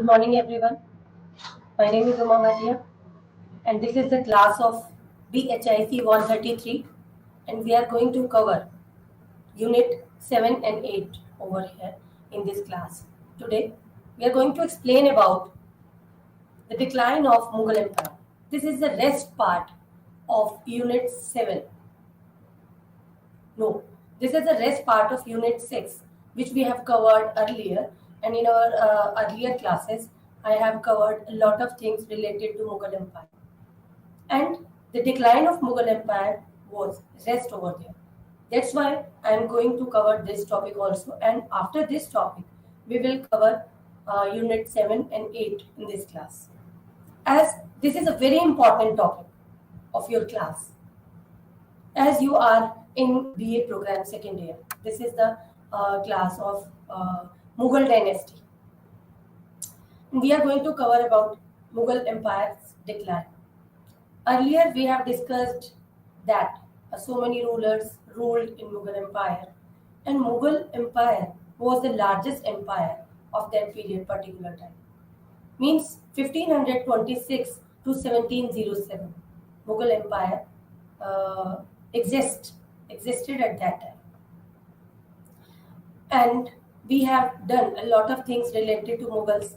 Good morning, everyone. My name is Bhatia, and this is the class of BHIC 133, and we are going to cover Unit 7 and 8 over here in this class. Today, we are going to explain about the decline of Mughal Empire. This is the rest part of Unit 7. No, this is the rest part of Unit 6, which we have covered earlier. And in our earlier classes, I have covered a lot of things related to Mughal Empire. And the decline of Mughal Empire was rest over there. That's why I am going to cover this topic also. And after this topic, we will cover Unit 7 and 8 in this class. As this is a very important topic of your class, as you are in BA program second year. This is the class of Mughal dynasty. We are going to cover about Mughal Empire's decline. Earlier we have discussed that so many rulers ruled in Mughal Empire, and Mughal Empire was the largest empire of that period particular time. Means 1526 to 1707. Mughal Empire existed at that time, and we have done a lot of things related to Mughals: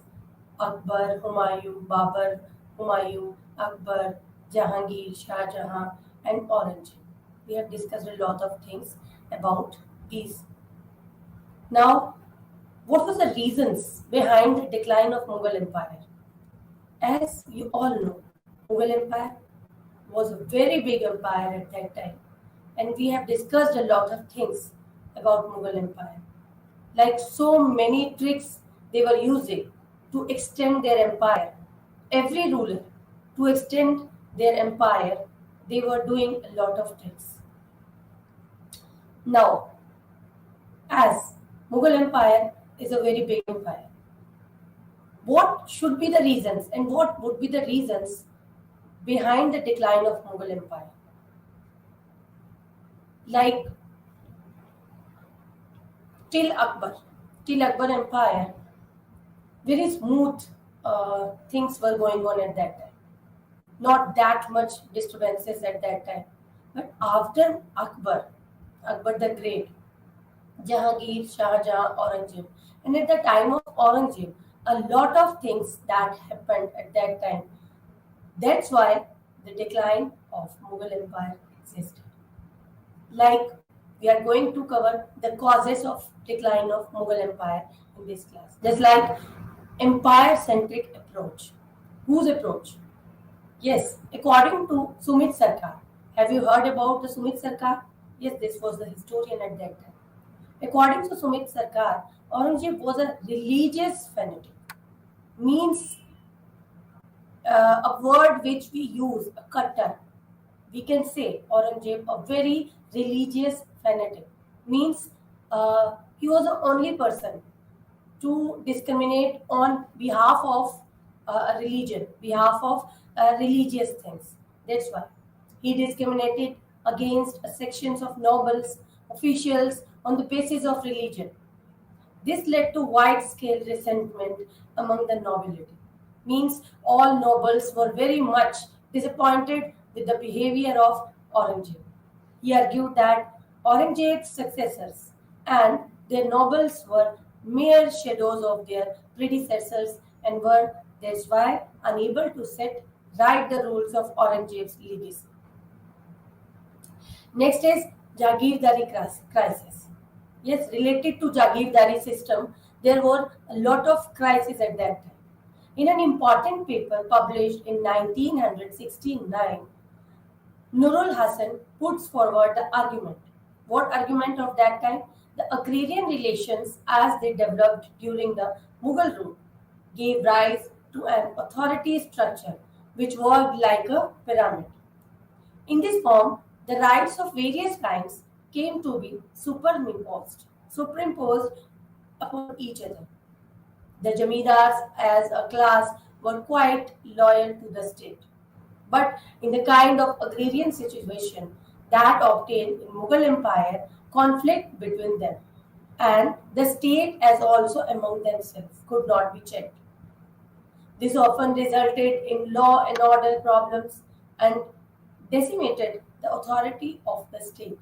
Akbar, Humayun, Babur, Humayun, Akbar, Jahangir, Shah Jahan, and Aurangzeb. We have discussed a lot of things about these. Now, what was the reasons behind the decline of Mughal Empire? As you all know, Mughal Empire was a very big empire at that time, and we have discussed a lot of things about Mughal Empire. Like so many tricks they were using to extend their empire. Every ruler, to extend their empire, they were doing a lot of tricks. Now, as Mughal Empire is a very big empire, what should be the reasons and what would be the reasons behind the decline of Mughal Empire? Like till Akbar Empire, very smooth things were going on at that time. Not that much disturbances at that time. But after Akbar the Great, Jahangir, Shah Jahan, Aurangzeb, and at the time of Aurangzeb, a lot of things that happened at that time. That's why the decline of Mughal Empire existed. Like we are going to cover the causes of decline of Mughal Empire in this class. Just like empire-centric approach. Whose approach? Yes, according to Sumit Sarkar. Have you heard about the Sumit Sarkar? Yes, this was the historian at that time. According to Sumit Sarkar, Aurangzeb was a religious fanatic. Means a word which we use, a cutter. We can say Aurangzeb, a very religious fanatic. Means he was the only person to discriminate on behalf of a religion, behalf of religious things. That's why he discriminated against sections of nobles, officials on the basis of religion. This led to wide-scale resentment among the nobility. Means all nobles were very much disappointed with the behavior of Aurangzeb. He argued that Aurangzeb's successors and their nobles were mere shadows of their predecessors and were that's why unable to set right the rules of Aurangzeb's legacy. Next is Jagirdari crisis. Yes, related to Jagirdari system, there were a lot of crises at that time. In an important paper published in 1969, Nurul Hasan puts forward the argument. What argument of that time? The agrarian relations as they developed during the Mughal rule gave rise to an authority structure which worked like a pyramid. In this form, the rights of various kinds came to be superimposed upon each other. The Jamidars as a class were quite loyal to the state. But in the kind of agrarian situation that obtained in Mughal Empire, conflict between them and the state as also among themselves could not be checked. This often resulted in law and order problems and decimated the authority of the state.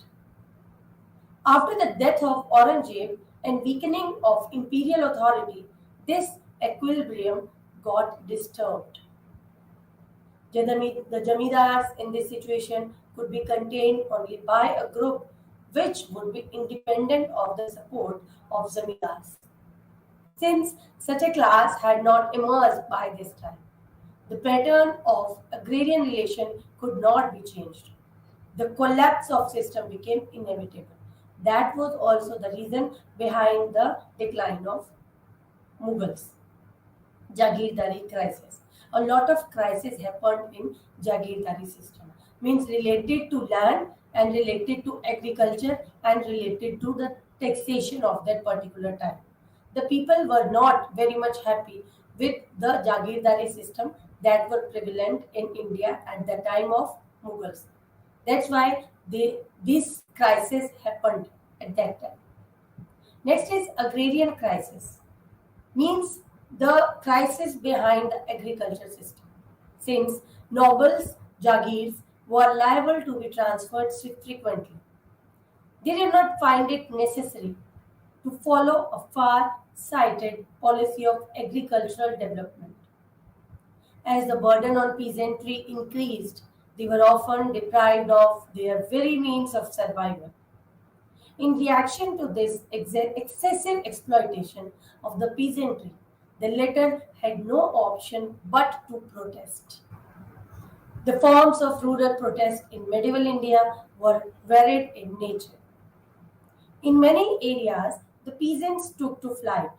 After the death of Aurangzeb and weakening of imperial authority, this equilibrium got disturbed. The Jamidars in this situation could be contained only by a group which would be independent of the support of Zamindars. Since such a class had not emerged by this time, the pattern of agrarian relation could not be changed. The collapse of system became inevitable. That was also the reason behind the decline of Mughals. Jagirdari crisis. A lot of crisis happened in Jagirdari system. Means related to land and related to agriculture and related to the taxation of that particular time. The people were not very much happy with the Jagirdari system that were prevalent in India at the time of Mughals. That's why this crisis happened at that time. Next is agrarian crisis, means the crisis behind the agriculture system. Since nobles, jagirs were liable to be transferred frequently, they did not find it necessary to follow a far-sighted policy of agricultural development. As the burden on peasantry increased, they were often deprived of their very means of survival. In reaction to this excessive exploitation of the peasantry, the latter had no option but to protest. The forms of rural protest in medieval India were varied in nature. In many areas, the peasants took to flight.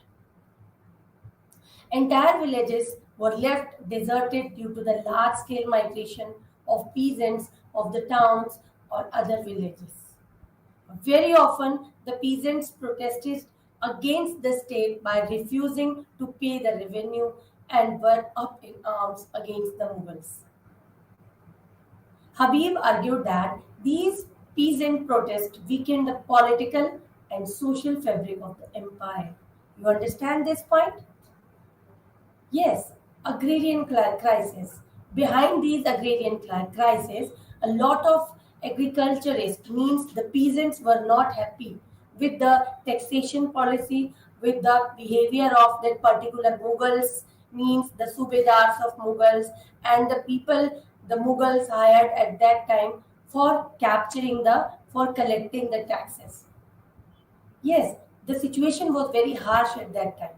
Entire villages were left deserted due to the large scale migration of peasants of the towns or other villages. Very often, the peasants protested against the state by refusing to pay the revenue and were up in arms against the Mughals. Habib argued that these peasant protests weakened the political and social fabric of the empire. You understand this point? Yes, agrarian crisis. Behind these agrarian crises, a lot of agriculturists means the peasants were not happy with the taxation policy, with the behavior of that particular Mughals, means the Subedars of Mughals and the people the Mughals hired at that time for for collecting the taxes. Yes, the situation was very harsh at that time,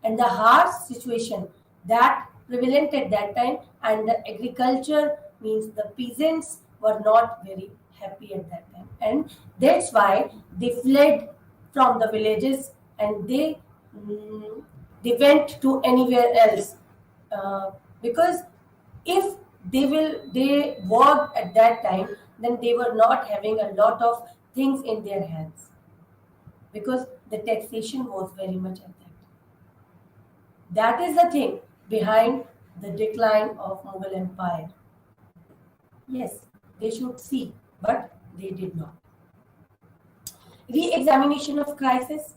and the harsh situation that prevalent at that time and the agriculture means the peasants were not very happy at that time, and that's why they fled from the villages and they went to anywhere else, because if they worked at that time, then they were not having a lot of things in their hands because the taxation was very much at that time. That is the thing behind the decline of Mughal Empire. Yes, they should see, but they did not. Re-examination of crisis.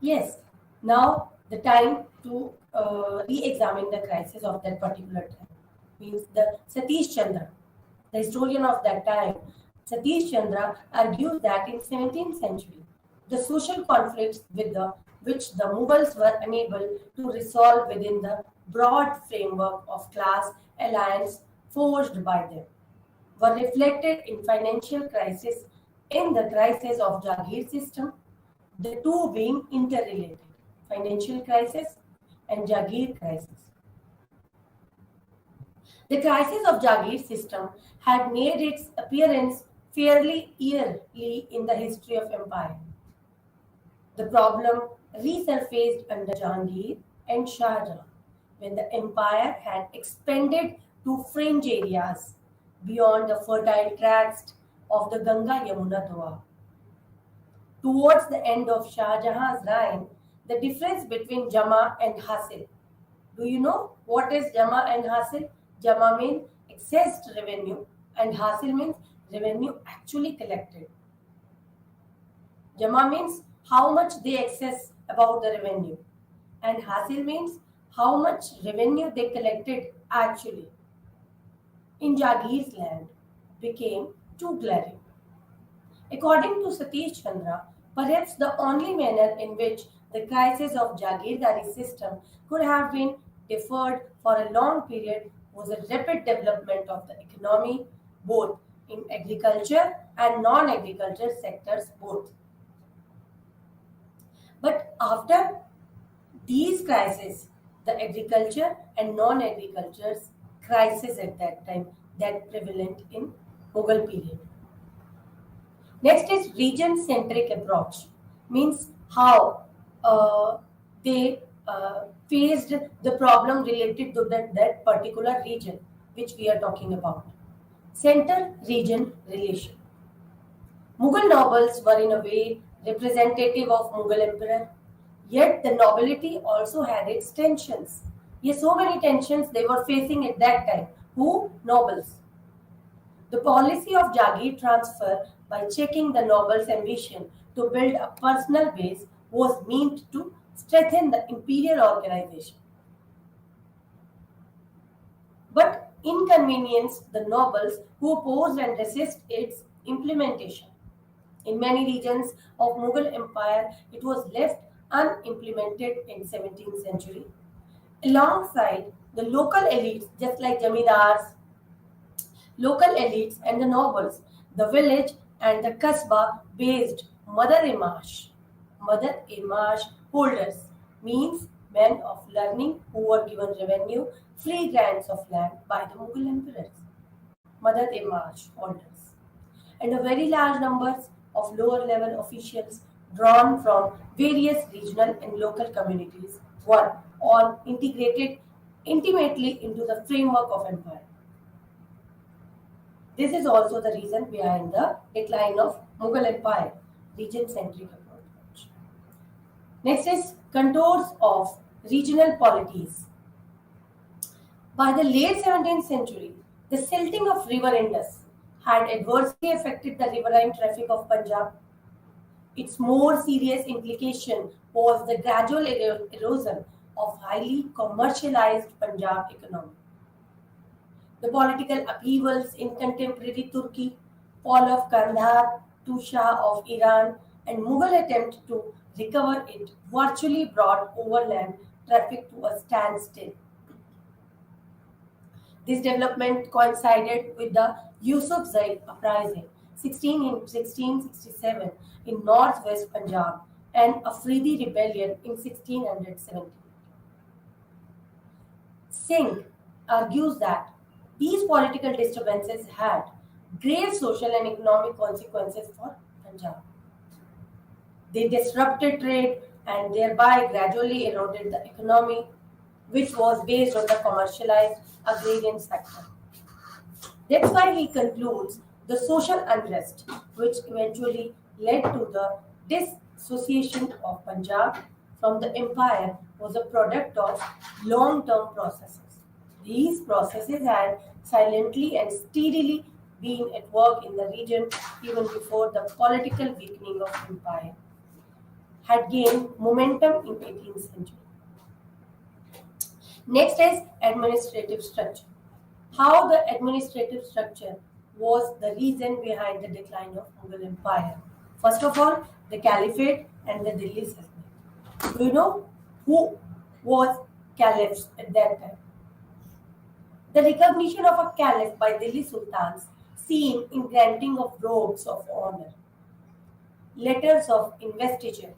Yes, now the time to re-examine the crisis of that particular time means the Satish Chandra, the historian of that time. Satish Chandra argues that in 17th century, the social conflicts which the Mughals were unable to resolve within the broad framework of class alliance forged by them were reflected in financial crisis in the crisis of Jagir system, the two being interrelated, financial crisis and Jagir crisis. The crisis of Jagir system had made its appearance fairly yearly in the history of empire. The problem resurfaced under Jahangir and Shah Jahan when the empire had expanded to fringe areas beyond the fertile tracts of the Ganga Yamuna Doab. Towards the end of Shah Jahan's reign, the difference between Jama and Hasil. Do you know what is Jama and Hasil? Jama means excess revenue and Hasil means revenue actually collected. Jama means how much they access about the revenue and Hasil means how much revenue they collected actually in Jagir's land became too glaring. According to Satish Chandra, perhaps the only manner in which the crisis of Jagirdari system could have been deferred for a long period was a rapid development of the economy, both in agriculture and non-agriculture sectors both. But after these crises, the agriculture and non-agriculture crisis at that time that prevalent in Mughal period. Next is region-centric approach, means how they faced the problem related to that particular region which we are talking about. Center-region relation. Mughal nobles were in a way representative of Mughal emperor, yet the nobility also had its tensions. Yes, so many tensions they were facing at that time. Who? Nobles. The policy of Jagir transfer by checking the noble's ambition to build a personal base was meant to strengthen the imperial organization, but inconvenienced the nobles who opposed and resist its implementation. In many regions of Mughal Empire, it was left unimplemented in 17th century. Alongside the local elites, just like jamidars, local elites and the nobles, the village and the kasbah based Mother Imash holders means men of learning who were given revenue, free grants of land by the Mughal emperors. Mother Imash holders. And a very large numbers of lower level officials drawn from various regional and local communities were all integrated intimately into the framework of empire. This is also the reason behind the decline of Mughal Empire, region-centric approach. Next is contours of regional polities. By the late 17th century, the silting of river Indus had adversely affected the riverine traffic of Punjab. Its more serious implication was the gradual erosion of highly commercialized Punjab economy. The political upheavals in contemporary Turkey, fall of Kandahar to Shah of Iran, and Mughal attempt to recover it virtually brought overland traffic to a standstill. This development coincided with the Yusufzai uprising 1667 in northwest Punjab and Afridi rebellion in 1670. Singh argues that these political disturbances had grave social and economic consequences for Punjab. They disrupted trade and thereby gradually eroded the economy, which was based on the commercialized agrarian sector. That's why he concludes the social unrest, which eventually led to the dissociation of Punjab from the empire, was a product of long term processes. These processes had silently and steadily been at work in the region even before the political weakening of empire had gained momentum in 18th century. Next is administrative structure. How the administrative structure was the reason behind the decline of Mughal Empire. First of all, the Caliphate and the Delhi Sultanate. Do you know who was caliphs at that time? The recognition of a caliph by Delhi sultans seen in granting of robes of honor, letters of investiture,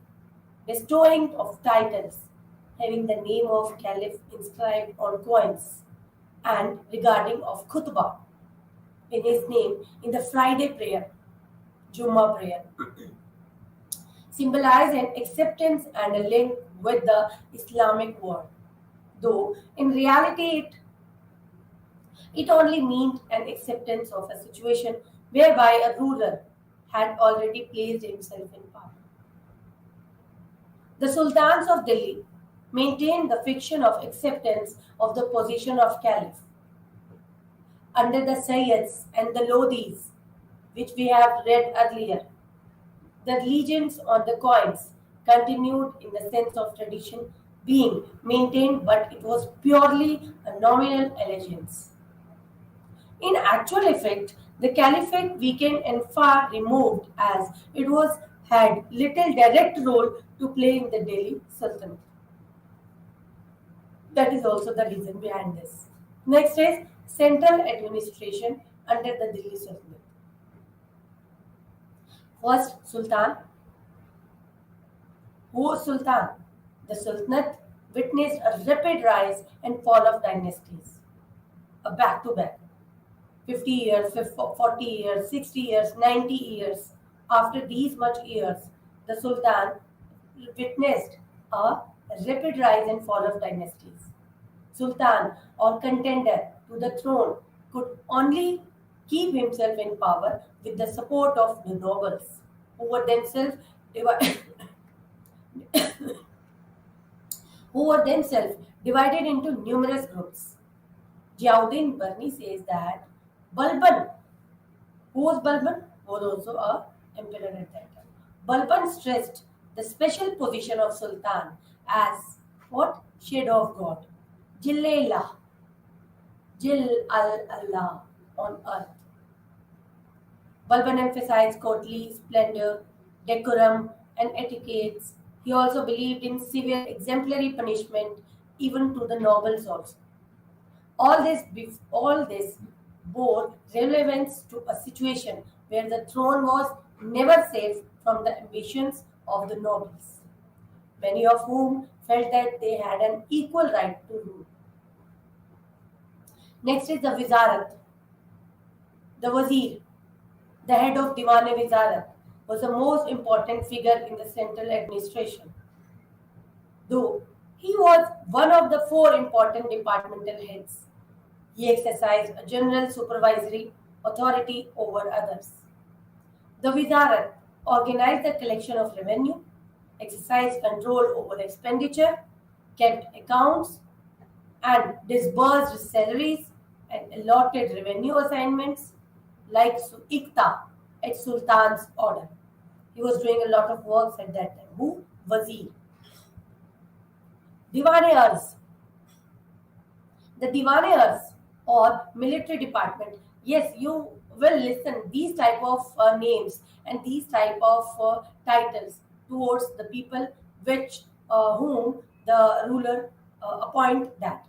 bestowing of titles having the name of caliph inscribed on coins, and regarding of khutbah in his name in the Friday prayer, Jummah prayer, symbolize an acceptance and a link with the Islamic world, though in reality it only meant an acceptance of a situation whereby a ruler had already placed himself in power. The sultans of Delhi maintained the fiction of acceptance of the position of caliph. Under the Sayyids and the Lodhis, which we have read earlier, the legends on the coins continued in the sense of tradition being maintained, but it was purely a nominal allegiance. In actual effect, the caliphate weakened and far removed as it was had little direct role to play in the Delhi Sultanate. That is also the reason behind this. Next is central administration under the Delhi Sultanate. First, Sultan. Who was Sultan? The Sultanate witnessed a rapid rise and fall of dynasties, a back to back. 50 years, 40 years, 60 years, 90 years. After these much years, the Sultan witnessed a rapid rise and fall of dynasties. Sultan or contender to the throne could only keep himself in power with the support of the nobles, who were themselves divided, who were themselves divided into numerous groups. Ziauddin Barni says that Balban, who was Balban, was also a emperor at that time. Balban stressed the special position of Sultan as what? Shadow of God. Jillela, Jil al-Allah on earth. Balban emphasized courtly splendor, decorum, and etiquettes. He also believed in severe exemplary punishment, even to the nobles also. All this bore relevance to a situation where the throne was never safe from the ambitions of the nobles, many of whom felt that they had an equal right to rule. Next is the Wizarat. The Wazir, the head of Diwan-e Wizarat, was the most important figure in the central administration. Though he was one of the four important departmental heads, he exercised a general supervisory authority over others. The Wizarat organized the collection of revenue, exercised control over expenditure, kept accounts, and disbursed salaries and allotted revenue assignments like Ikta at Sultan's order. He was doing a lot of works at that time. Who? Wazir. Divanayars. The Divanayars or military department. Yes, you will listen these type of names and these type of titles towards the people which whom the ruler appoint that.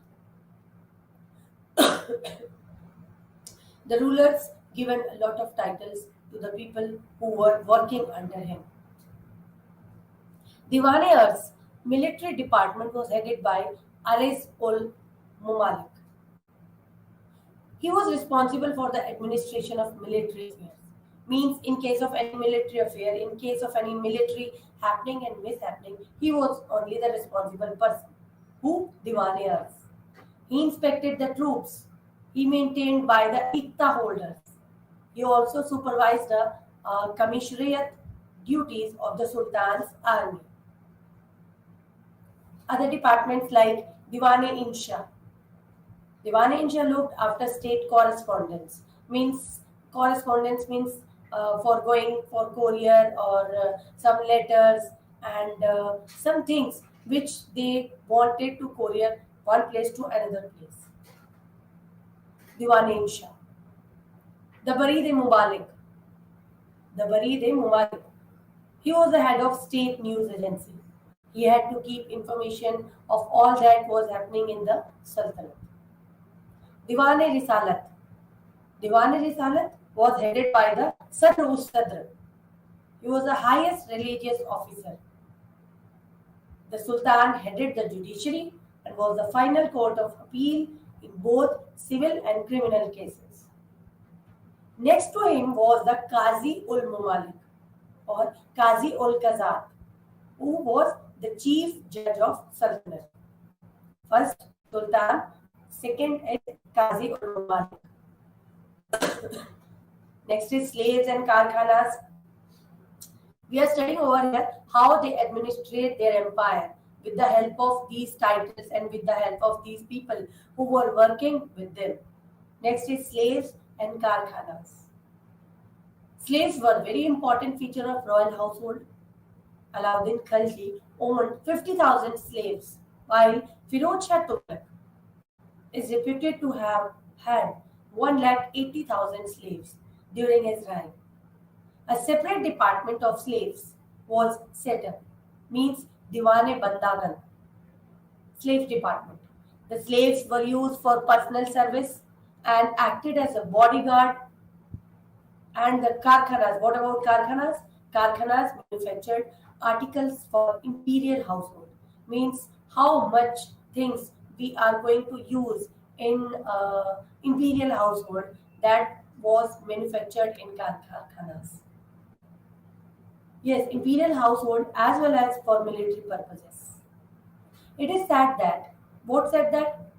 The rulers given a lot of titles to the people who were working under him. Divanayar's military department was headed by Aris ul Mumalik. He was responsible for the administration of military affairs. Means, in case of any military affair, in case of any military happening and mishappening, he was only the responsible person. Who? Divanayars. He inspected the troops. He maintained by the Ikta holders. He also supervised the commissariat duties of the Sultan's army. Other departments like Diwan-e-Insha. Diwan-e-Insha looked after state correspondence. Correspondence means for going for courier or some letters and some things which they wanted to courier one place to another place. Diwan-e-Insha. The Barid-e-Mubalik. The Barid-e-Mubalik. He was the head of state news agency. He had to keep information of all that was happening in the Sultanate. Diwan-e-Risalat. Diwan-e-Risalat was headed by the Sadr-us-Sadr. He was the highest religious officer. The Sultan headed the judiciary and was the final court of appeal in both civil and criminal cases. Next to him was the Qazi ul Mumalik or Qazi ul Qazat, who was the chief judge of Sultanate. First Sultan, second is Qazi ul Mumalik. Next is slaves and karkhanas. We are studying over here how they administrate their empire with the help of these titles and with the help of these people who were working with them. Next is slaves and karkhanas. Slaves were a very important feature of royal household. Alauddin Khalji owned 50,000 slaves while Firoz Shah Tughlaq is reputed to have had 1,80,000 slaves during his reign. A separate department of slaves was set up, means Diwane Bandagan, slave department. The slaves were used for personal service and acted as a bodyguard. And the karkhanas, what about karkhanas? Karkhanas manufactured articles for imperial household, means how much things we are going to use in imperial household that was manufactured in karkhanas. Yes, imperial household as well as for military purposes. It is said that, what said that?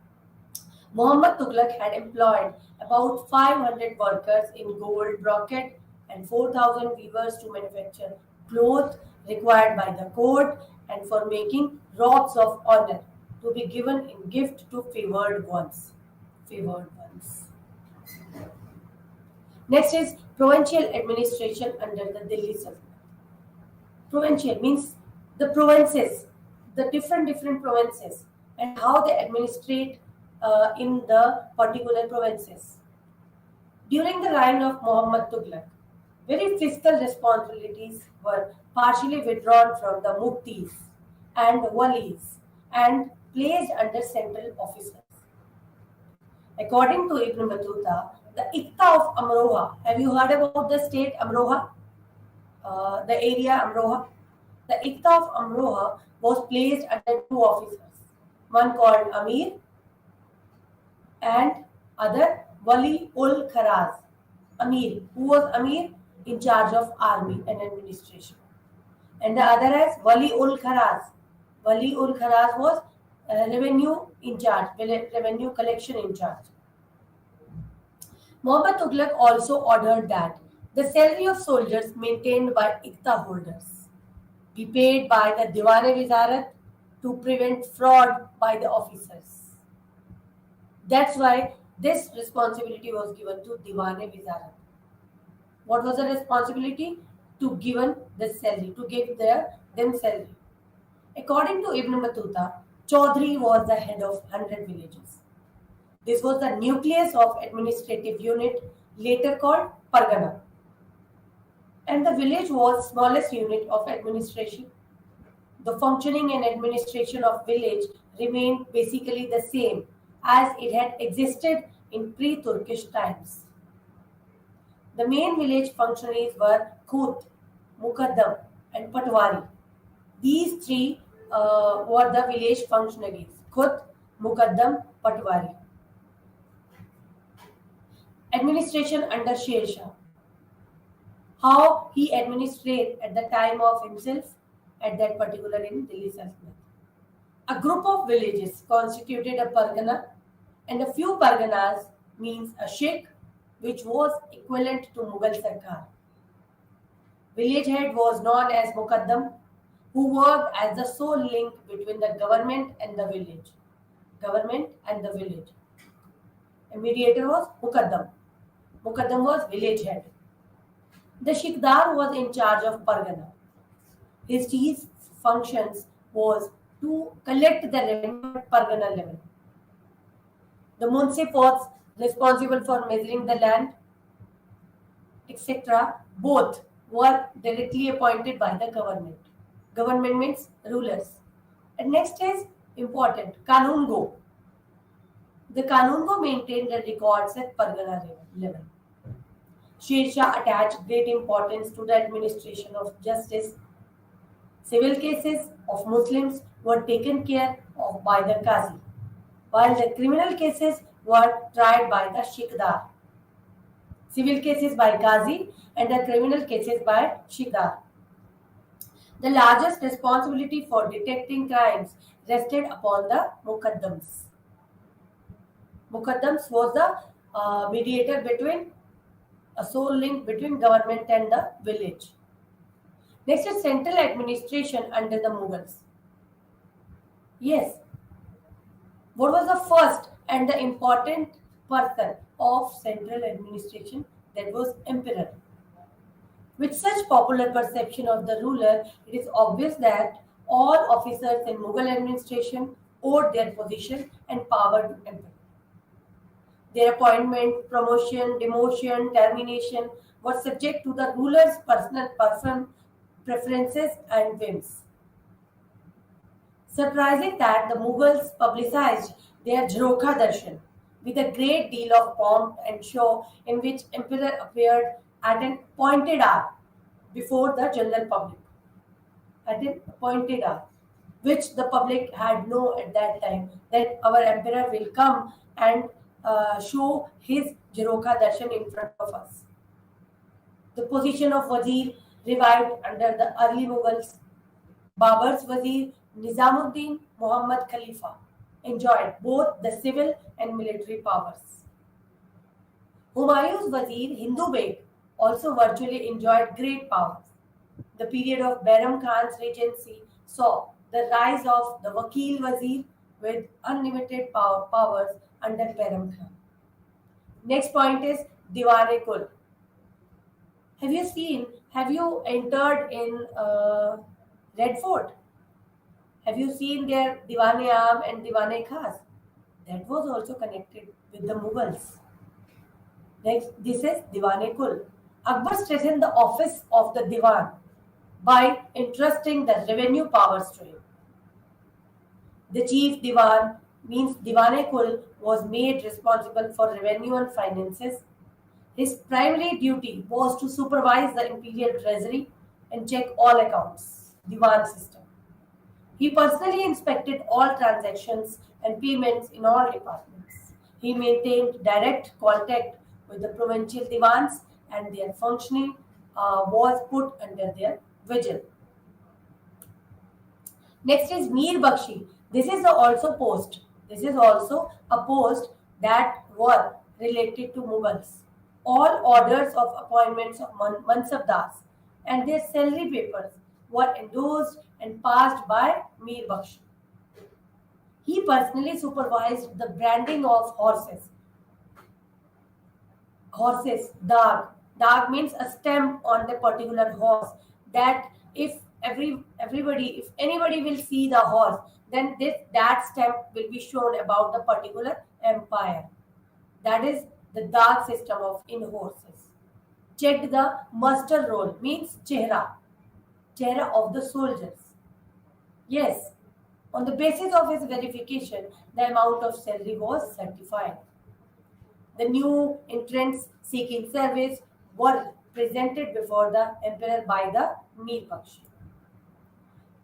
Muhammad Tughlaq had employed about 500 workers in gold brocade and 4,000 weavers to manufacture cloth required by the court and for making robes of honor to be given in gift to favored ones. Favored ones. Next is provincial administration under the Delhi Sultanate. Provincial means the provinces, the different provinces, and how they administrate in the particular provinces. During the reign of Muhammad Tughlaq, very fiscal responsibilities were partially withdrawn from the muftis and walis and placed under central officers. According to Ibn Battuta, the Iqta of Amroha, have you heard about the state Amroha? The area Amroha? The Iqta of Amroha was placed under two officers, one called Amir and other Wali ul Kharaz. Amir, who was Amir? In charge of army and administration. And the other as Wali ul Kharaz. Wali ul Kharaz was revenue in charge, revenue collection in charge. Muhammad Tughlaq also ordered that the salary of soldiers maintained by Iqta holders be paid by the Diwane Wizarat to prevent fraud by the officers. That's why this responsibility was given to Diwane Wizarat. What was the responsibility? To given the salary, to give them salary. According to Ibn Battuta, Chaudhry was the head of 100 villages. This was the nucleus of administrative unit, later called Pargana. And the village was smallest unit of administration. The functioning and administration of village remained basically the same as it had existed in pre-Turkish times. The main village functionaries were Khut, Mukaddam, and Patwari. These three were the village functionaries: Khut, Mukaddam, Patwari. Administration under Sher Shah. How he administrated at the time of himself at that particular in Delhi Sultanate. A group of villages constituted a pargana, and a few parganas means a sheikh, which was equivalent to Mughal Sarkar. Village head was known as Mukaddam, who worked as the sole link between the government and the village. Government and the village. A mediator was Mukaddam. Mukaddam was village head. The Shikdar was in charge of Pargana. His chief functions was to collect the revenue at Pargana level. The Munsif was responsible for measuring the land, etc. Both were directly appointed by the government. Government means rulers. And next is important, Kanungo. The Kanungo maintained the records at Pargana level. Sher Shah attached great importance to the administration of justice. Civil cases of Muslims were taken care of by the Qazi, while the criminal cases were tried by the Shikdar. Civil cases by Qazi and the criminal cases by Shikdar. The largest responsibility for detecting crimes rested upon the Mukaddams. Mukaddams was the mediator between a sole link between government and the village. Next is central administration under the Mughals. Yes, what was the first and the important person of central administration? That was emperor. With such popular perception of the ruler, it is obvious that all officers in Mughal administration owed their position and power to emperor. Their appointment, promotion, demotion, termination were subject to the ruler's personal preferences and whims. Surprising that the Mughals publicized their Jharokha Darshan with a great deal of pomp and show in which emperor appeared at an appointed hour before the general public. At an appointed hour, which the public had known at that time that our emperor will come and show his Jharokha Darshan in front of us. The position of Wazir revived under the early Mughals. Babur's Wazir Nizamuddin Muhammad Khalifa enjoyed both the civil and military powers. Humayun's Wazir Hindu Beg also virtually enjoyed great powers. The period of Bairam Khan's regency saw the rise of the Wakil Wazir with unlimited powers under Bairam Khan. Next point is Diwan-e-Kul. Have you entered in Red Fort? Have you seen their Diwan-e-Aam and Diwan-e-Khas? That was also connected with the Mughals. Next, this is Diwan-e-Kul. Akbar strengthened the office of the Diwan by entrusting the revenue powers to him. The chief Diwan means Diwan-e-Kul was made responsible for revenue and finances. His primary duty was to supervise the imperial treasury and check all accounts, Diwan system. He personally inspected all transactions and payments in all departments. He maintained direct contact with the provincial Diwans and their functioning was put under their vigil. Next is Mir Bakshi. This is also post. This is also a post that were related to Mughals. All orders of appointments of Mansabdars and their salary papers were endorsed and passed by Mir Bakshi. He personally supervised the branding of horses. Horses, dag. Dag means a stamp on the particular horse. That if anybody will see the horse, then that stamp will be shown about the particular empire. That is the dag system of in horses. Checked the muster roll means chehra of the soldiers. Yes, on the basis of his verification, the amount of salary was certified. The new entrants seeking service were presented before the emperor by the Mir Bakshi.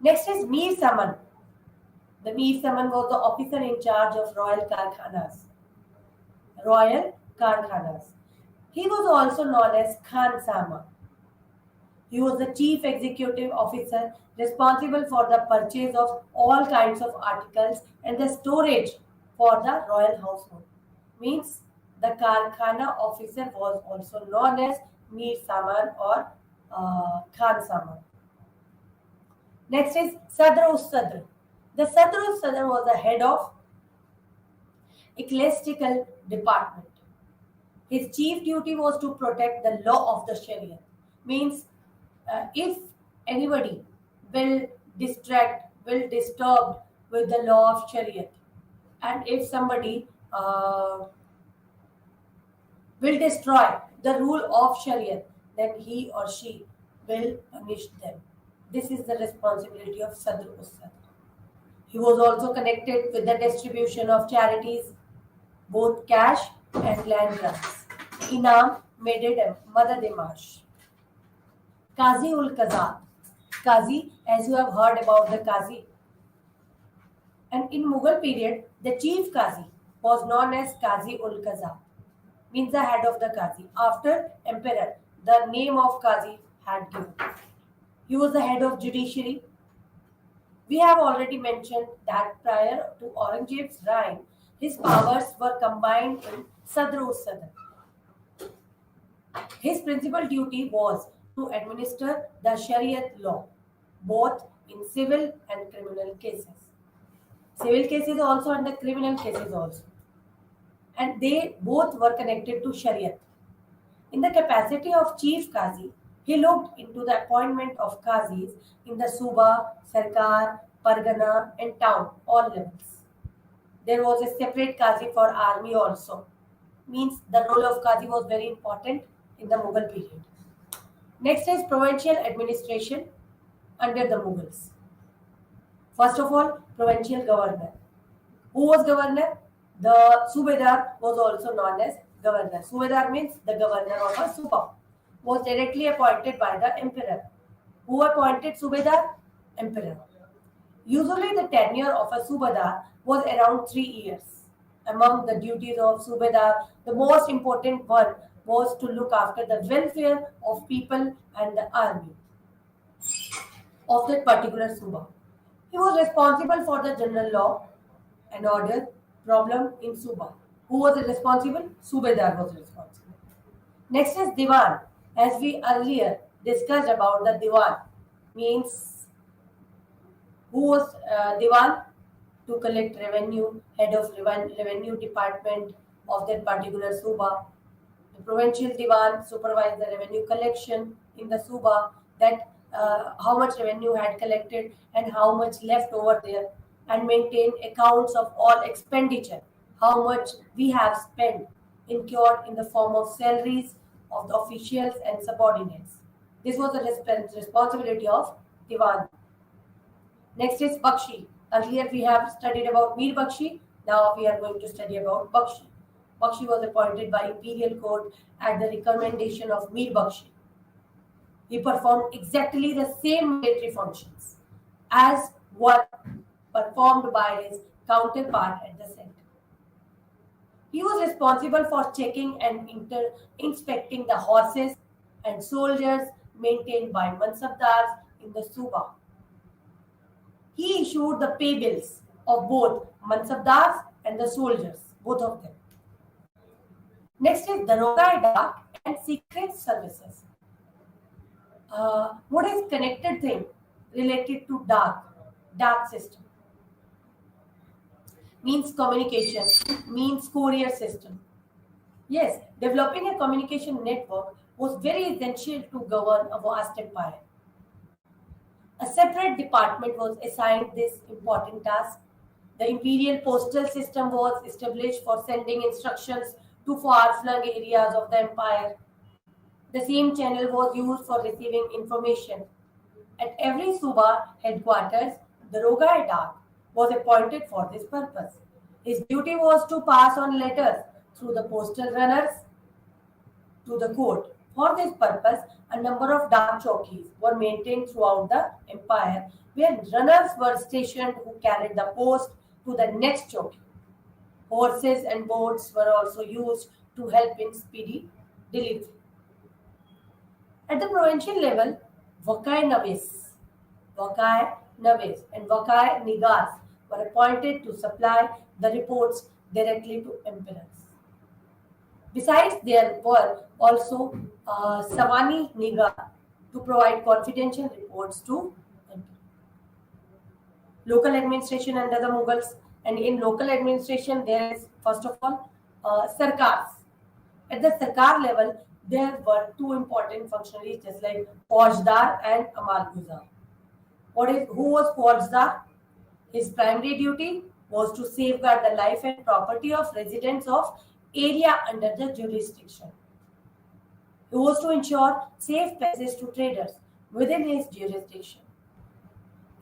Next is Mir Saman. The Mir Saman was the officer in charge of royal karkhanas. Royal karkhanas. He was also known as Khan Sama. He was the chief executive officer responsible for the purchase of all kinds of articles and the storage for the royal household. Means the Karkhana officer was also known as Mir Saman or Khan Saman. Next is Sadr-us-Sadr. The Sadr-us-Sadr was the head of ecclesiastical department. His chief duty was to protect the law of the Sharia. Means if anybody will disturb with the law of Sharia, and if somebody will destroy the rule of Sharia, then he or she will punish them. This is the responsibility of Sadr-us-Sadr. He was also connected with the distribution of charities, both cash and land grants. Inam, Madad-e-Marsh. Qazi-ul-Qazat. Qazi, as you have heard about the Qazi. And in Mughal period, the chief Qazi was known as Qazi-ul-Qazat, means the head of the Qazi. After emperor, the name of Qazi had given. He was the head of judiciary. We have already mentioned that prior to Aurangzeb's reign, his powers were combined in Sadr-us-Sadr. His principal duty was to administer the Shariat law, both in civil and criminal cases. Civil cases also and the criminal cases also. And they both were connected to Shariat. In the capacity of Chief Qazi, he looked into the appointment of Qazis in the Suba, Sarkar, Pargana and town, all levels. There was a separate Qazi for army also. Means the role of Qazi was very important in the Mughal period. Next is provincial administration under the Mughals. First of all, provincial governor. Who was governor? The Subedar was also known as governor. Subedar means the governor of a Suba. Was directly appointed by the emperor. Who appointed Subedar? Emperor. Usually the tenure of a Subedar was around 3 years. Among the duties of Subedar, the most important one was to look after the welfare of people and the army of that particular Suba. He was responsible for the general law and order problem in Suba. Who was responsible? Subedar was responsible. Next is Diwan. As we earlier discussed about the Diwan, means who was Diwan? To collect revenue, head of revenue department of that particular Suba. The provincial Diwan supervised the revenue collection in the Suba, that how much revenue had collected and how much left over there, and maintain accounts of all expenditure, how much we have spent incurred in the form of salaries of the officials and subordinates. This was the responsibility of Diwan. Next is Bakshi. Earlier we have studied about Mir Bakshi. Now we are going to study about Bakshi. Bakshi was appointed by imperial court at the recommendation of Mir Bakshi. He performed exactly the same military functions as were performed by his counterpart at the center. He was responsible for checking and inspecting the horses and soldiers maintained by Mansabdars in the Suba. He issued the pay bills of both Mansabdars and the soldiers, both of them. Next is Daroga Dak and Secret Services. What is connected thing related to dark system? Means communication, means courier system. Yes, developing a communication network was very essential to govern a vast empire. A separate department was assigned this important task. The imperial postal system was established for sending instructions to far-flung areas of the empire. The same channel was used for receiving information. At every Suba headquarters, the Rogai Dak was appointed for this purpose. His duty was to pass on letters through the postal runners to the court. For this purpose, a number of Dak chowkis were maintained throughout the empire, where runners were stationed who carried the post to the next chowki. Horses and boats were also used to help in speedy delivery. At the provincial level, Vakai Navis, and Vakai Nigas were appointed to supply the reports directly to emperors. Besides, there were also Savani Niga to provide confidential reports to emperor. Local administration under the Mughals, and in local administration there is first of all Sarkars. At the Sarkar level, there were two important functionaries just like Faujdar and Amalguzar. Who was Faujdar? His primary duty was to safeguard the life and property of residents of area under the jurisdiction. He was to ensure safe passage to traders within his jurisdiction.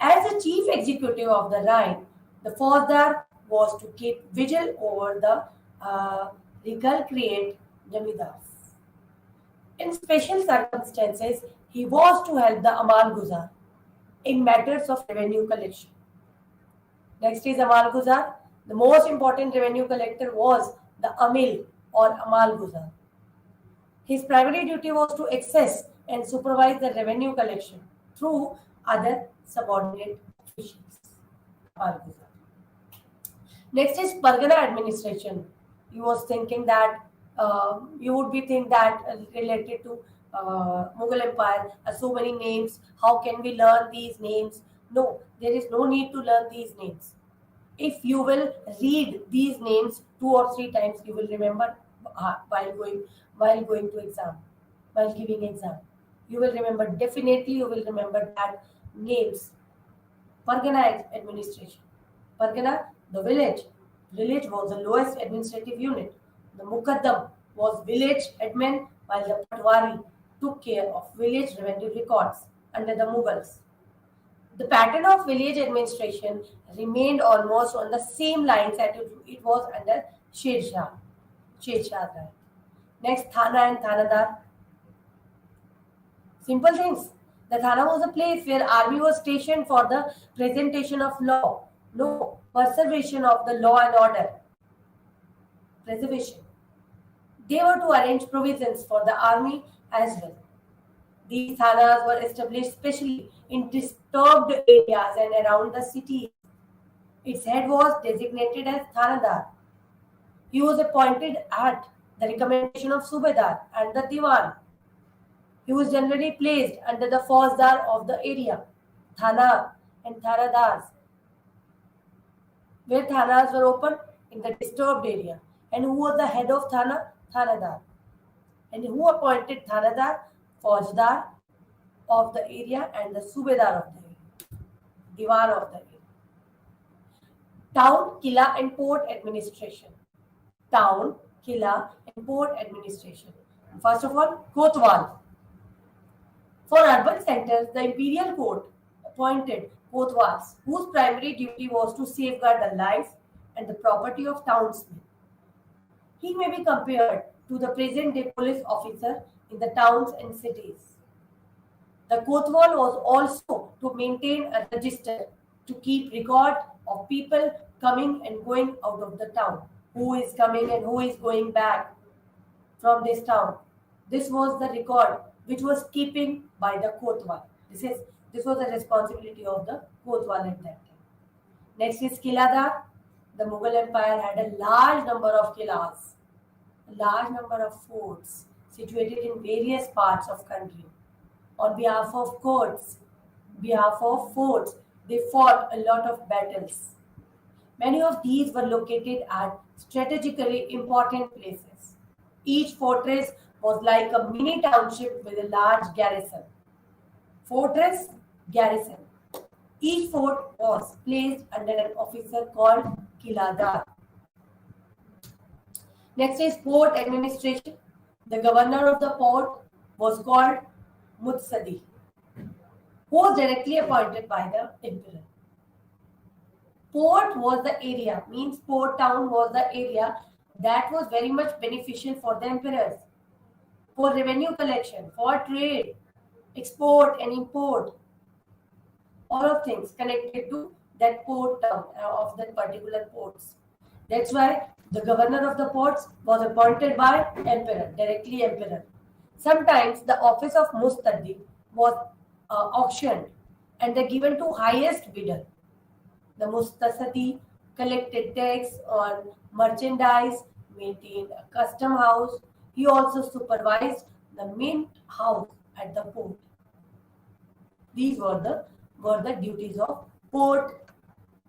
As the chief executive of the Rhine, the Faujdar was to keep vigil over the recalcitrant Jamidars. In special circumstances, he was to help the Amalguzar in matters of revenue collection. Next is Amalguzar. The most important revenue collector was the Amil or Amalguzar. His primary duty was to access and supervise the revenue collection through other subordinate officials. Amalguzar. Next is Pargana administration. You was thinking that you would be think that related to Mughal Empire, so many names. How can we learn these names? No, there is no need to learn these names. If you will read these names 2 or 3 times, you will remember while going to exam, while giving exam. You will remember, definitely you will remember that names. Pargana administration. Pargana, the village. Village was the lowest administrative unit. The Mukaddam was village admin, while the Patwari took care of village revenue records under the Mughals. The pattern of village administration remained almost on the same lines that it was under Sher Shah. Sher Shah Raj. Next, Thana and Thanadar. Simple things. The Thana was a place where army was stationed for the presentation of law. No, preservation of the law and order. Preservation. They were to arrange provisions for the army as well. These thanas were established especially in disturbed areas and around the cities. Its head was designated as Thanadar. He was appointed at the recommendation of Subedar and the Diwan. He was generally placed under the Fauzdar of the area. Thana and Thanadars, where thanas were open in the disturbed area. And who was the head of Thana? Thanadar. And who appointed Thanadar? Faujdar of the area and the Subedar of the area. Diwan of the area. Town, Killa and Port Administration. Town, Killa and Port Administration. First of all, Kotwal. For urban centers, the imperial court appointed Kotwals, whose primary duty was to safeguard the life and the property of townsmen. He may be compared to the present-day police officer in the towns and cities. The Kotwal was also to maintain a register to keep record of people coming and going out of the town, who is coming and who is going back from this town. This was the record which was keeping by the Kotwal. This was the responsibility of the Kotwal at that time. Next is Kiladar. The Mughal Empire had a large number of killas, a large number of forts situated in various parts of country. On behalf of forts, they fought a lot of battles. Many of these were located at strategically important places. Each fortress was like a mini township with a large garrison. Fortress, garrison. Each fort was placed under an officer called Kiladar. Next is port administration. The governor of the port was called Mutsadi, who was directly appointed by the emperor. Port was the area, means port town was the area that was very much beneficial for the emperors, for revenue collection, for trade, export and import, all of things connected to that port town of that particular ports. That's why the governor of the ports was appointed by emperor, directly emperor. Sometimes the office of Mustadi was auctioned and they given to highest bidder. The Mustasadi collected tax on merchandise, maintained a custom house. He also supervised the mint house at the port. These were the duties of port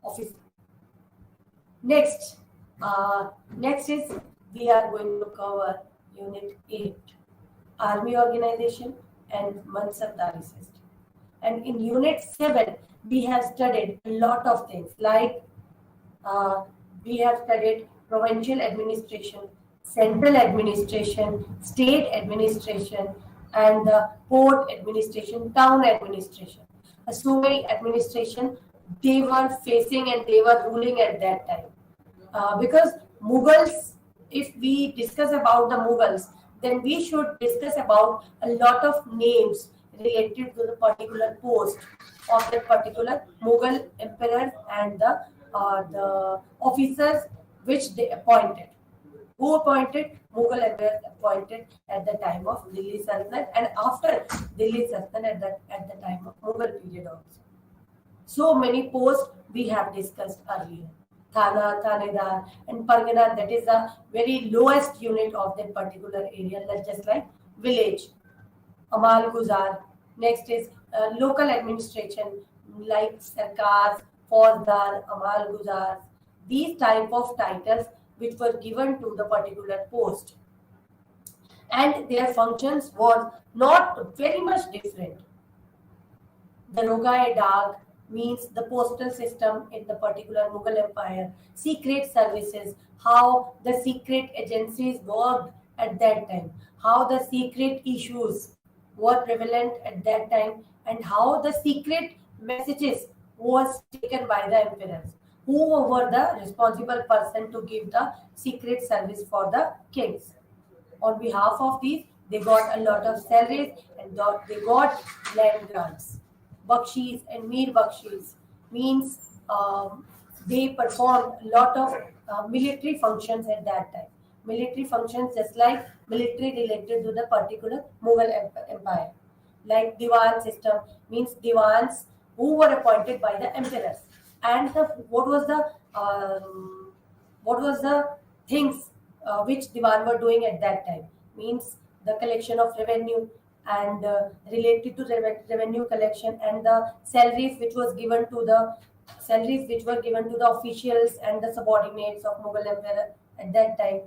officer. Next is we are going to cover Unit 8, Army Organization and Mansabdari System. And in Unit 7, we have studied a lot of things like we have studied provincial administration, central administration, state administration, and the port administration, town administration. So many administration they were facing and they were ruling at that time. Because Mughals, if we discuss about the Mughals, then we should discuss about a lot of names related to the particular post of that particular Mughal emperor and the officers which they appointed. Who appointed? Mughal emperor appointed at the time of Delhi Sultanate and after Delhi Sultanate at the time of Mughal period also. So many posts we have discussed earlier. Thana, Thanedar, and Pargana, that is the very lowest unit of that particular area, just like village. Amal Guzar. Next is local administration like Sarkars, Fauzdar, Amal Guzar. These type of titles which were given to the particular post. And their functions was not very much different. Daroga-e-Dag, means the postal system in the particular Mughal Empire, secret services, how the secret agencies worked at that time, how the secret issues were prevalent at that time, and how the secret messages was taken by the emperors, who were the responsible person to give the secret service for the kings. On behalf of these, they got a lot of salaries and they got land grants. Bakshis and Mir Bakshis means they performed a lot of military functions at that time. Military functions just like military related to the particular Mughal Empire. Like Diwan system means Diwans who were appointed by the emperors. And what was the things which Diwan were doing at that time? Means the collection of revenue and related to revenue collection and the salaries which were given to the officials and the subordinates of Mughal Emperor at that time.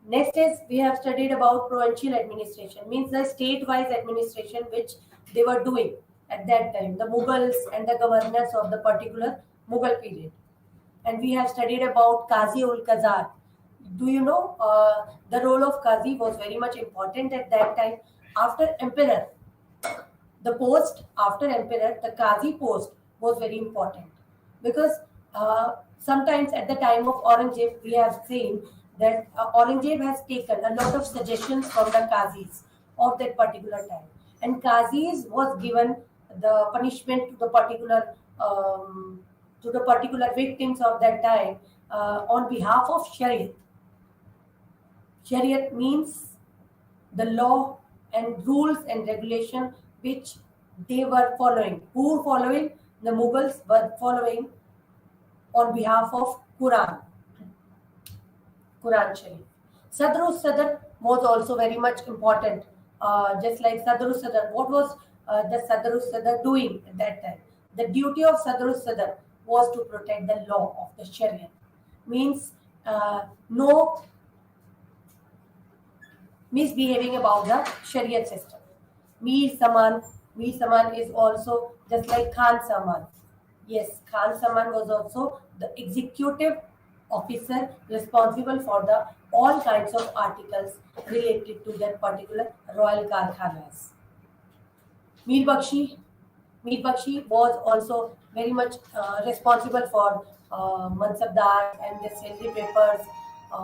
Next is we have studied about provincial administration, means the state-wise administration which they were doing at that time, the Mughals and the governors of the particular Mughal period. And we have studied about Qazi ul Qazar. Do you know the role of Qazi was very much important at that time? After emperor, the post after emperor, the Qazi post was very important because sometimes at the time of Aurangzeb, we have seen that Aurangzeb has taken a lot of suggestions from the Qazis of that particular time, and Qazis was given the punishment to the particular victims of that time on behalf of Shariat. Shariat means the law and rules and regulation which they were following. Who were following? The Mughals were following on behalf of Quran Sharif. Sadrus Sadr was also very much important. Just like Sadrus Sadr, what was the Sadrus Sadr doing at that time? The duty of Sadrus Sadr was to protect the law of the Sharia. Means no misbehaving about the Sharia system. Mir Saman is also just like Khan Saman. Yes, Khan Saman was also the executive officer responsible for the all kinds of articles related to that particular royal karkhanas. Mir Bakshi, Mir Bakshi was also very much responsible for Mansabdar and the salary papers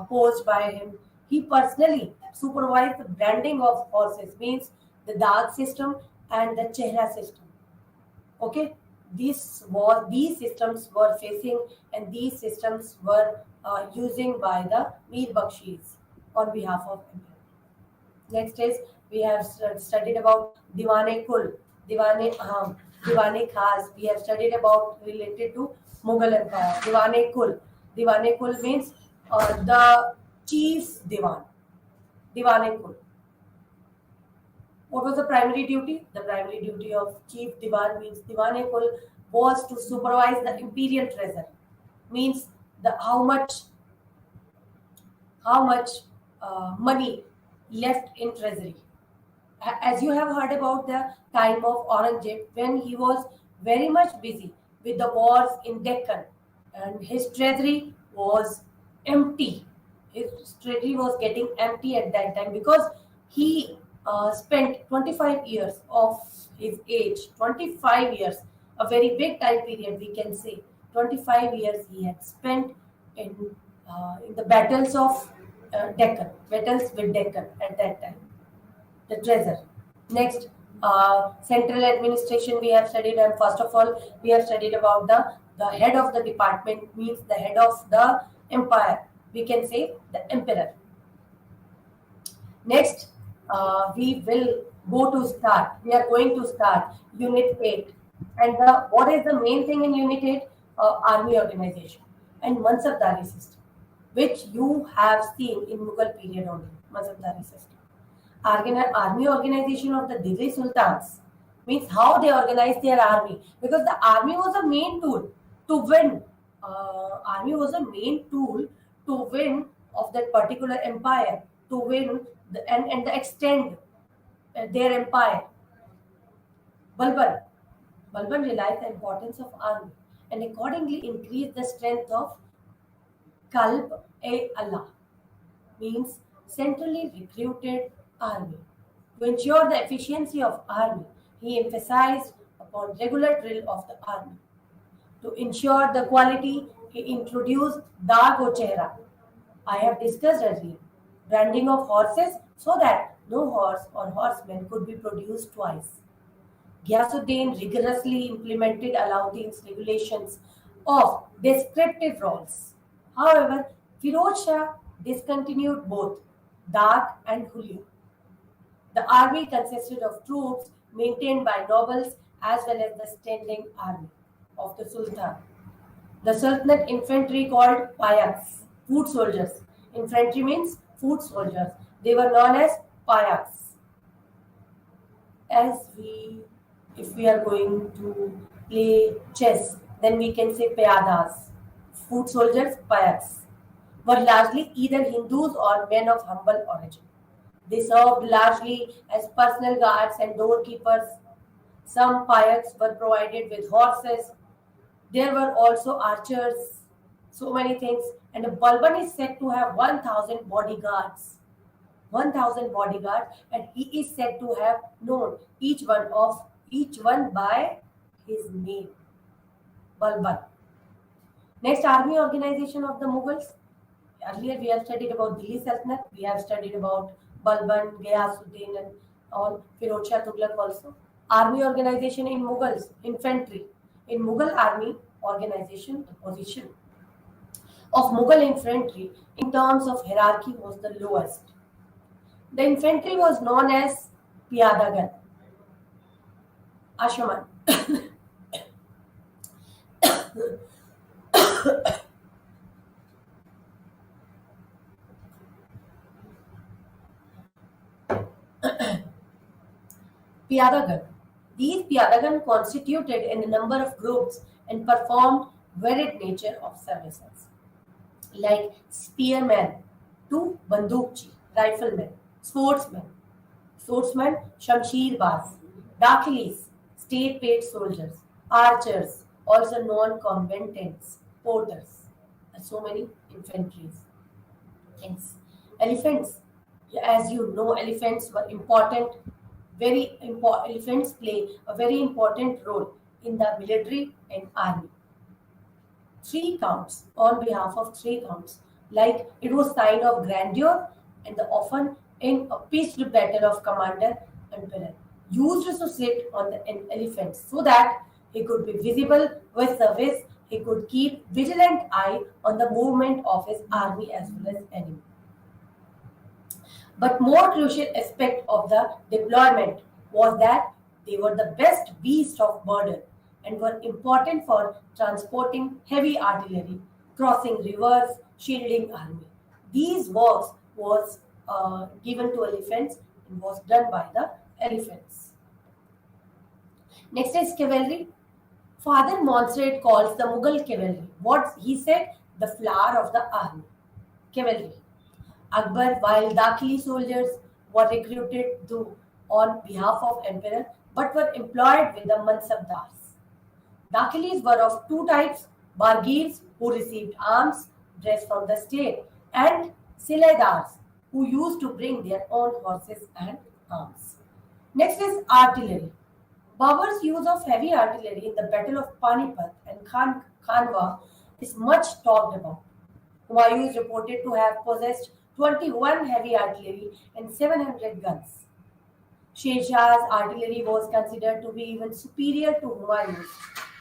posed by him. He personally supervised the branding of horses, means the Dag system and the Chehra system. Okay, these systems were facing and these systems were using by the Mir Bakshis on behalf of Emperor. Next is we have studied about Diwane Kul, Diwane Aham, Diwane Khas. We have studied about related to Mughal Empire. Diwane Kul. Diwane Kul means the chief Diwan. Diwane Kul. What was the primary duty? The primary duty of chief Diwan means Diwane Kul was to supervise the imperial treasure. Means the how much money left in treasury. As you have heard about the time of Aurangzeb, when he was very much busy with the wars in Deccan and his treasury was empty. His treasury was getting empty at that time because he spent 25 years of his age, 25 years, a very big time period we can say. 25 years he had spent in the battles of Deccan, battles with Deccan at that time. The treasure. Next, central administration we have studied, and first of all, we have studied about the head of the department, means the head of the empire. We can say the emperor. Next, we will go to start. We are going to start Unit 8. And what is the main thing in Unit 8? Army organization and Mansabdari system, which you have seen in Mughal period only. Mansabdari system. Army organization of the Delhi Sultans means how they organize their army, because the army was a main tool to win. Army was a main tool to win of that particular empire, to win and extend their empire. Balban Balban realized the importance of army and accordingly increased the strength of Kalb-e-Allah, means centrally recruited army. To ensure the efficiency of army, he emphasized upon regular drill of the army. To ensure the quality, he introduced Dag o Chehra. I have discussed earlier. Branding of horses so that no horse or horseman could be produced twice. Ghiyasuddin rigorously implemented Alauddin's regulations of descriptive roles. However, Firoz Shah discontinued both Dag and Hulio. The army consisted of troops maintained by nobles as well as the standing army of the Sultan. The Sultanate infantry called payaks, foot soldiers. Infantry means foot soldiers. They were known as payaks. As we, if we are going to play chess, then we can say payadas. Foot soldiers, payaks, were largely either Hindus or men of humble origin. They served largely as personal guards and doorkeepers. Some payaks were provided with horses. There were also archers, so many things. And the Balban is said to have 1,000 bodyguards. 1,000 bodyguards, and he is said to have known each one by his name. Balban. Next, army organization of the Mughals. Earlier we have studied about Delhi Sultanate. We have studied about Balban, Ghiyasuddin, and all Firoz Shah Tughlaq also. Army organization in Mughals, infantry. In Mughal army organization, the position of Mughal infantry in terms of hierarchy was the lowest. The infantry was known as Piyadagan, Ashaman. Piyadagan. These Piyadagan constituted in a number of groups and performed varied nature of services, like spearmen to bandukchi, riflemen, swordsmen, shamsheer-baz, dakhilis, state-paid soldiers, archers, also non-combatants, porters, and so many infantries. Things. Elephants, as you know, elephants were important. Very important. Elephants play a very important role in the military and army. Three counts on behalf of three counts, like it was sign of grandeur and the often in a pitched battle of commander emperor used to sit on the an elephant so that he could be visible with service. He could keep vigilant eye on the movement of his army as well as enemy. But more crucial aspect of the deployment was that they were the best beasts of burden and were important for transporting heavy artillery, crossing rivers, shielding army. These works was given to elephants and was done by the elephants. Next is cavalry. Father Montserrat calls the Mughal cavalry what he said the flower of the army. Cavalry. Akbar, while Dakhili soldiers were recruited on behalf of emperor but were employed with the Mansabdars. Dakhilis were of two types, Bargirs who received arms, dress from the state, and Silaidars who used to bring their own horses and arms. Next is artillery. Babur's use of heavy artillery in the Battle of Panipat and Khanwa is much talked about. Humayun is reported to have possessed 21 heavy artillery and 700 guns. Sher Shah's artillery was considered to be even superior to Humayun's.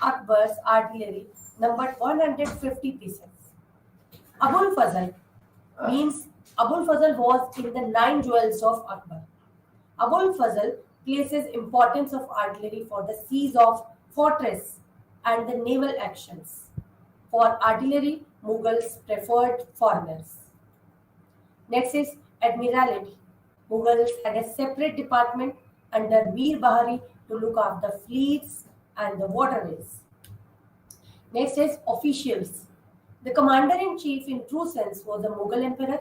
Akbar's artillery numbered 150 pieces. Abul Fazl means Abul Fazl was in the nine jewels of Akbar. Abul Fazl places importance of artillery for the siege of fortress and the naval actions. For artillery, Mughals preferred foreigners. Next is admiralty. Mughals had a separate department under Mir Bahari to look after fleets and the waterways. Next is officials. The commander-in-chief in true sense was the Mughal emperor,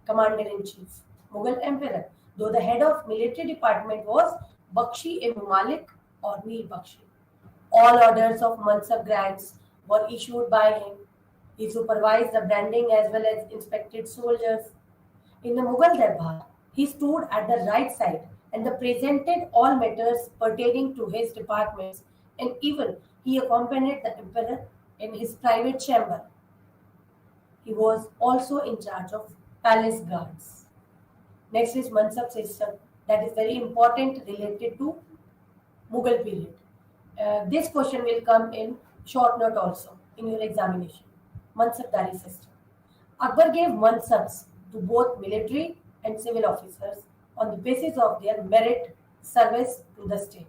commander-in-chief, Mughal emperor, though the head of military department was Bakshi-e Malik or Mir Bakshi. All orders of Mansab grants were issued by him. He supervised the branding as well as inspected soldiers. In the Mughal Darbar, he stood at the right side and presented all matters pertaining to his departments, and even he accompanied the emperor in his private chamber. He was also in charge of palace guards. Next is Mansab system, that is very important related to Mughal period. This question will come in short note also in your examination. Mansabdari system. Akbar gave mansabs to both military and civil officers on the basis of their merit service to the state.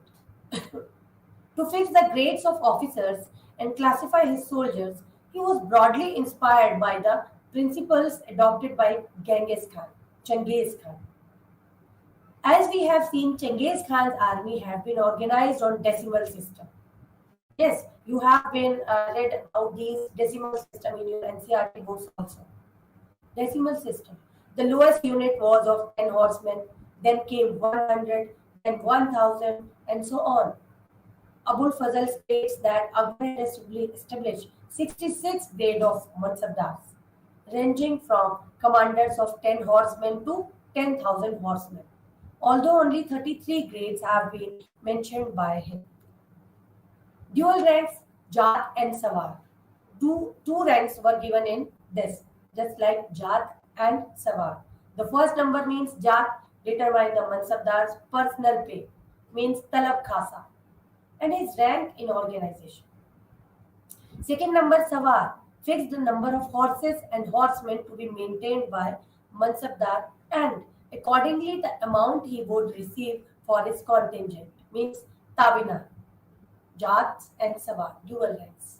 To fix the grades of officers and classify his soldiers, he was broadly inspired by the principles adopted by Genghis Khan. As we have seen, Genghis Khan's army have been organized on decimal system. Yes, you have been read about these decimal system in your NCRT books also. Decimal system. The lowest unit was of 10 horsemen, then came 100, then 1000, and so on. Abul Fazl states that Akbar had established 66 grades of Mansabdars, ranging from commanders of 10 horsemen to 10,000 horsemen, although only 33 grades have been mentioned by him. Dual ranks, Jat and Sawar. Two ranks were given in this, just like Jat and Sawar. The first number means Jat, determine the Mansabdar's personal pay, means Talab Khasa, and his rank in organization. Second number Sawar, fixed the number of horses and horsemen to be maintained by Mansabdar, and accordingly the amount he would receive for his contingent, means Tabina. Jats and Sawar, dual ranks.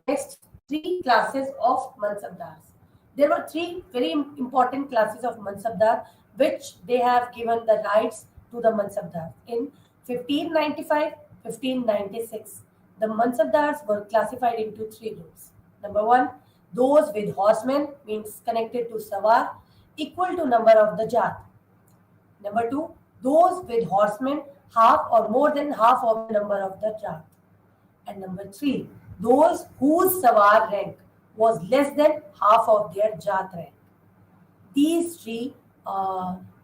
Next, three classes of Mansabdars. There were three very important classes of Mansabdar which they have given the rights to the Mansabdar. In 1595, 1596, the Mansabdars were classified into three groups. Number one, those with horsemen, means connected to Sawar, equal to number of the Jat. Number two, those with horsemen, half or more than half of the number of the Jat. And number three, those whose Sawar rank was less than half of their Jat rank. These three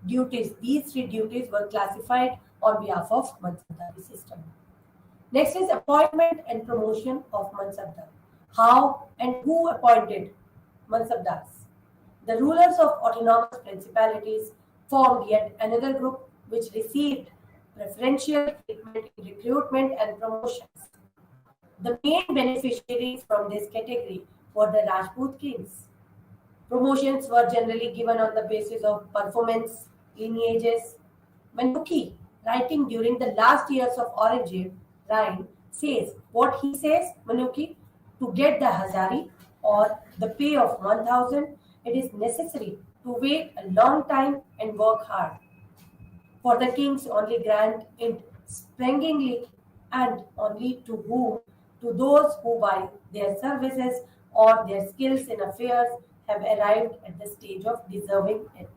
duties were classified on behalf of Mansabdari system. Next is appointment and promotion of Mansabdar. How and who appointed Mansabdars? The rulers of autonomous principalities formed yet another group which received preferential treatment in recruitment and promotions. The main beneficiaries from this category were the Rajput kings. Promotions were generally given on the basis of performance, lineages. Manuki, writing during the last years of Aurangzeb, Ryan says, what he says, Manuki, to get the Hazari or the pay of 1000, it is necessary to wait a long time and work hard. For the kings only grant it springingly, and only to whom? To those who by their services or their skills in affairs have arrived at the stage of deserving it.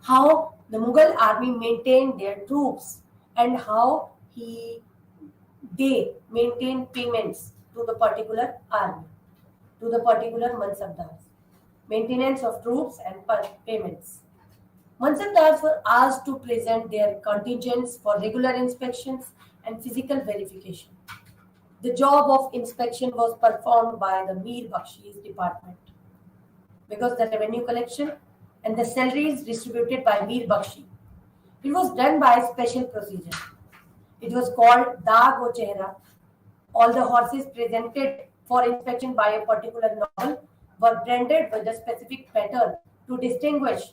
How the Mughal army maintained their troops and how they maintained payments to the particular army, to the particular Mansabdars. Maintenance of troops and payments. Mansabdars were asked to present their contingents for regular inspections and physical verification. The job of inspection was performed by the Mir Bakshi's department because the revenue collection and the salaries distributed by Mir Bakshi. It was done by special procedure. It was called Dag o Chehra. All the horses presented for inspection by a particular noble were branded with a specific pattern to distinguish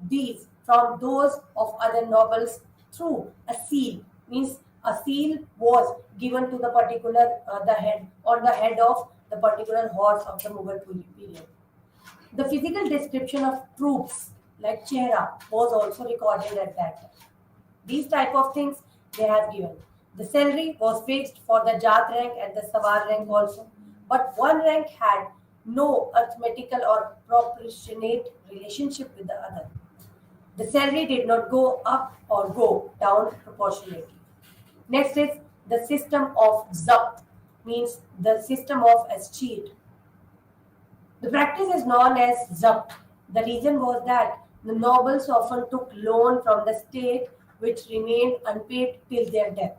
these from those of other nobles through a seal. Means a seal was given to the particular the head on the head of the particular horse of the Mughal period. The physical description of troops like chehra was also recorded at that time. These type of things they have given. The salary was fixed for the Jat rank and the Sawar rank also, but one rank had no arithmetical or proportionate relationship with the other. The salary did not go up or go down proportionately. Next is the system of zabt, means the system of escheat. The practice is known as zabt. The reason was that the nobles often took loan from the state which remained unpaid till their death.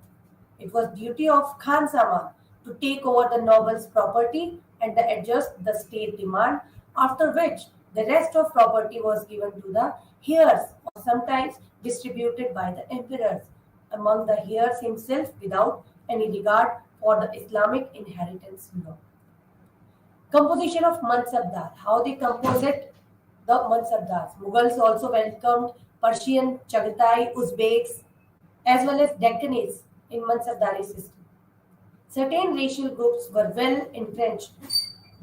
It was duty of Khan Zaman to take over the noble's property and adjust the state demand, after which the rest of property was given to the heirs or sometimes distributed by the emperors among the heirs himself without any regard for the Islamic inheritance law. Composition of Mansabdar. How they compose it? The Mansabdars. Mughals also welcomed Persian, Chagatai, Uzbeks, as well as Deccanese in Mansabdari system. Certain racial groups were well entrenched.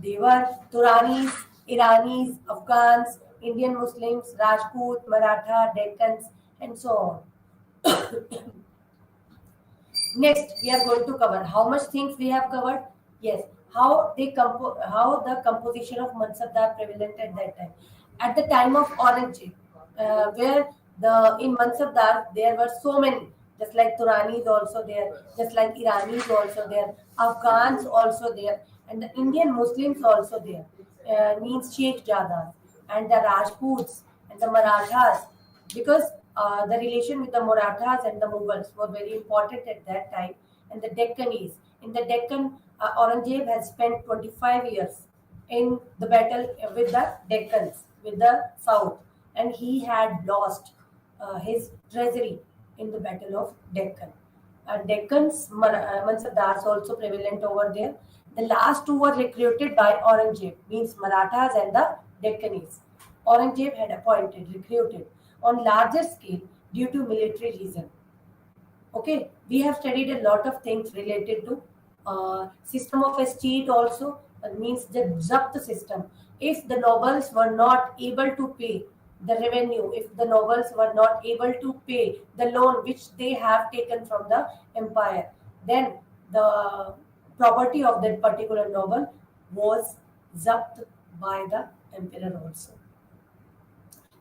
They were Turanis, Iranis, Afghans, Indian Muslims, Rajput, Maratha, Deccans, and so on. Next, we are going to cover how much things we have covered. Yes, how the composition of Mansabdar prevalent at that time. At the time of Aurangzeb, where the in Mansabdar there were so many, just like Turanis also there, just like Iranis also there, Afghans also there, and the Indian Muslims also there. Means Sheikh Jadas and the Rajputs and the Marathas, because the relation with the Marathas and the Mughals were very important at that time, and the Deccanese. In the Deccan, Aurangzeb has spent 25 years in the battle with the Deccans, with the south, and he had lost his treasury in the battle of Deccan. Mansabdars also prevalent over there. The last two were recruited by Aurangzeb, means Marathas and the Deccanese. Aurangzeb had appointed, recruited on larger scale due to military reason. Okay, we have studied a lot of things related to system of estate also, means the zapt system. If the nobles were not able to pay the revenue, if the nobles were not able to pay the loan which they have taken from the empire, then the property of that particular noble was zapt by the emperor also.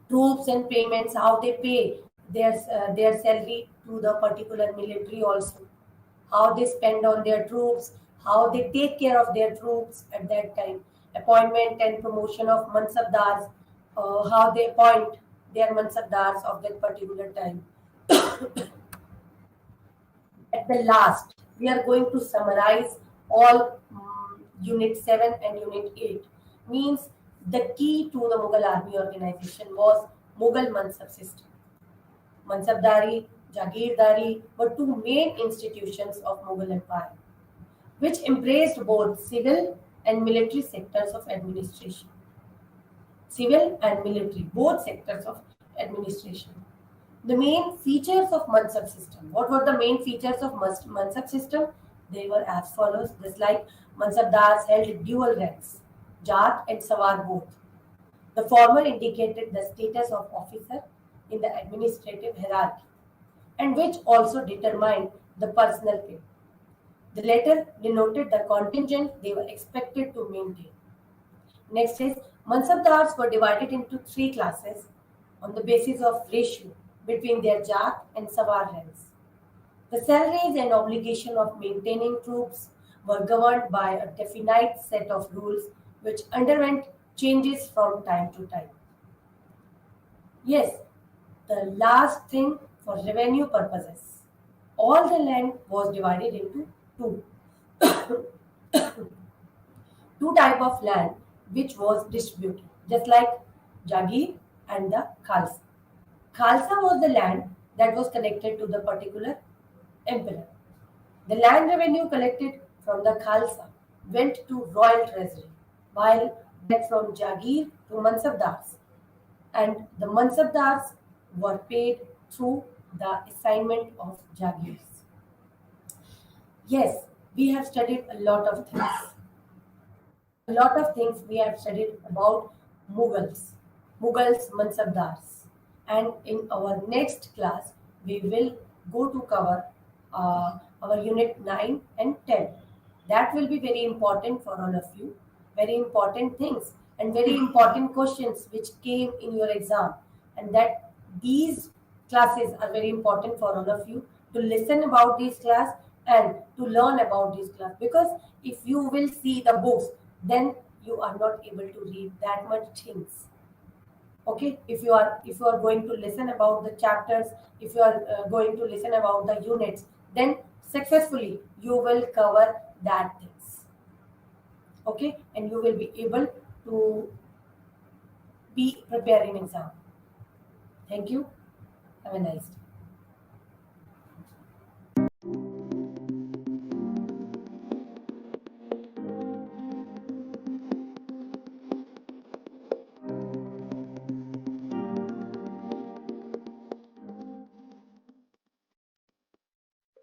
Troops and payments, how they pay their salary to the particular military also, how they spend on their troops, how they take care of their troops at that time, appointment and promotion of mansabdars, how they appoint their mansabdars of that particular time. At the last, we are going to summarize all Unit 7 and Unit 8. Means the key to the Mughal army organization was Mughal Mansab system. Mansabdari, Jagirdari were two main institutions of Mughal Empire, which embraced both civil and military sectors of administration. Civil and military, both sectors of administration. The main features of Mansab system. What were the main features of Mansab system? They were as follows. Just like Mansabdars held dual ranks, Jat and Sawar both. The former indicated the status of officer in the administrative hierarchy, and which also determined the personal pay. The latter denoted the contingent they were expected to maintain. Next is Mansabdars were divided into three classes on the basis of ratio between their Jat and Sawar ranks. The salaries and obligation of maintaining troops were governed by a definite set of rules which underwent changes from time to time. Yes, the last thing for revenue purposes. All the land was divided into two. Two type of land which was distributed, just like Jagir and the Khalsa. Khalsa was the land that was connected to the particular emperor. The land revenue collected from the Khalsa went to royal treasury, while that from Jagir to Mansabdars, and the Mansabdars were paid through the assignment of Jagirs. Yes, we have studied a lot of things. A lot of things we have studied about Mughals, Mughals, Mansabdars. And in our next class, we will go to cover our unit 9 and 10. That will be very important for all of you. Very important things and very important questions which came in your exam. And that these classes are very important for all of you to listen about these class and to learn about this class. Because if you will see the books, then you are not able to read that much things. Okay, if you are going to listen about the chapters, if you are going to listen about the units, then successfully you will cover that things. Okay, and you will be able to be prepared in exam. Thank you. Have a nice day.